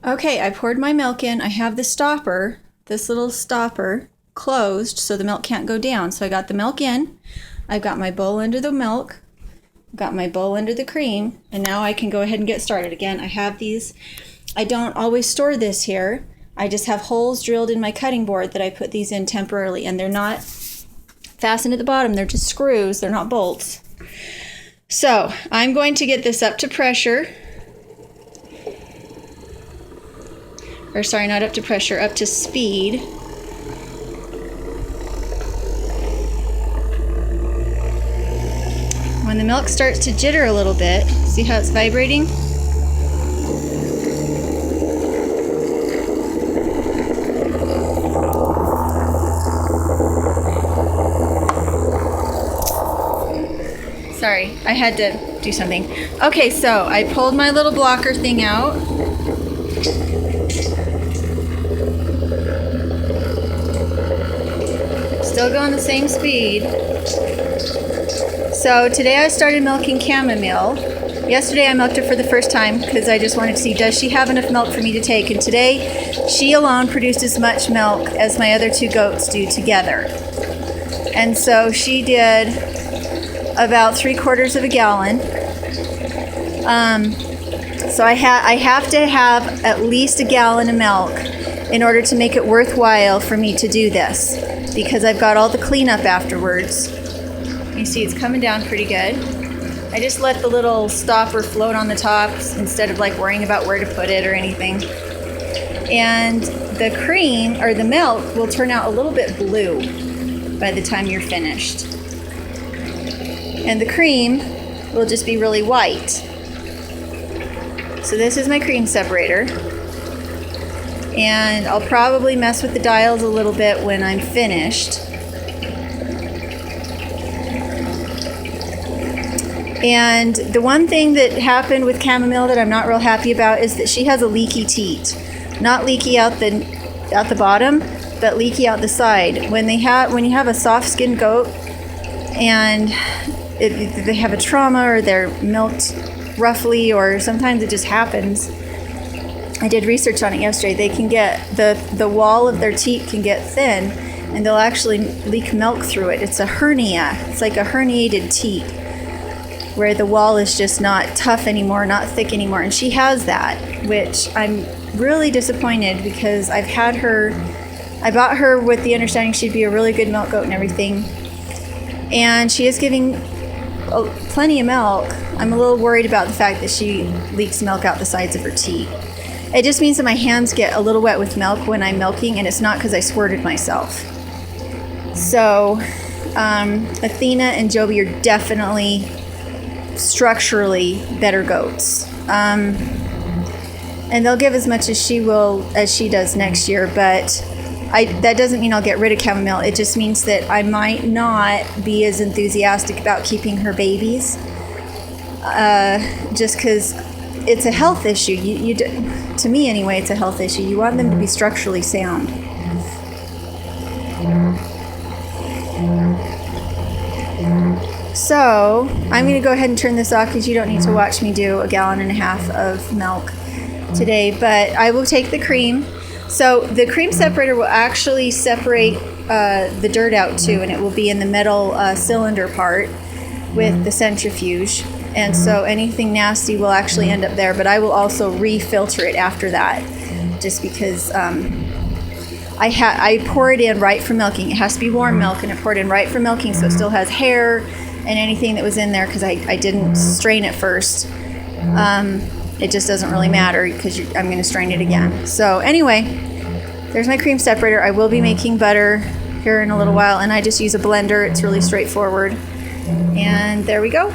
Okay, I poured my milk in. I have the stopper, this little stopper, closed so the milk can't go down. So I got the milk in, I've got my bowl under the milk, got my bowl under the cream, and now I can go ahead and get started. Again, I have these, I don't always store this here. I just have holes drilled in my cutting board that I put these in temporarily, and they're not fastened at the bottom, they're just screws, they're not bolts. So I'm going to get this up to pressure. Or sorry, not up to pressure, up to speed. When the milk starts to jitter a little bit, see how it's vibrating? Sorry, I had to do something. Okay, so I pulled my little blocker thing out. Still going the same speed. So today I started milking chamomile. Yesterday I milked her for the first time because I just wanted to see, does she have enough milk for me to take? And today she alone produced as much milk as my other two goats do together. And so she did about 3/4 of a gallon. So I have to have at least a gallon of milk in order to make it worthwhile for me to do this, because I've got all the cleanup afterwards. You see it's coming down pretty good. I just let the little stopper float on the top instead of like worrying about where to put it or anything. And the cream or the milk will turn out a little bit blue by the time you're finished. And the cream will just be really white. So this is my cream separator. And I'll probably mess with the dials a little bit when I'm finished. And the one thing that happened with chamomile that I'm not real happy about is that she has a leaky teat. Not leaky out the bottom, but leaky out the side. When you have a soft-skinned goat and they have a trauma or they're milked roughly, or sometimes it just happens. I did research on it yesterday. They can get, the wall of their teat can get thin and they'll actually leak milk through it. It's a hernia. It's like a herniated teat where the wall is just not tough anymore, not thick anymore. And she has that, which I'm really disappointed because I bought her with the understanding she'd be a really good milk goat and everything. And she is giving plenty of milk. I'm a little worried about the fact that she leaks milk out the sides of her teat. It just means that my hands get a little wet with milk when I'm milking, and it's not because I squirted myself. So Athena and Joby are definitely structurally better goats. And they'll give as much as she does next year, but that doesn't mean I'll get rid of chamomile. It just means that I might not be as enthusiastic about keeping her babies, just because it's a health issue. To me anyway, it's a health issue. You want them to be structurally sound. So I'm going to go ahead and turn this off because you don't need to watch me do 1.5 gallons of milk today, but I will take the cream. So the cream separator will actually separate the dirt out too, and it will be in the metal cylinder part with the centrifuge. And so anything nasty will actually end up there, but I will also refilter it after that, just because I pour it in right from milking. It has to be warm milk, and I pour it in right from milking, so it still has hair and anything that was in there because I didn't strain it first. It just doesn't really matter because I'm going to strain it again. So anyway, there's my cream separator. I will be making butter here in a little while, and I just use a blender. It's really straightforward. And there we go.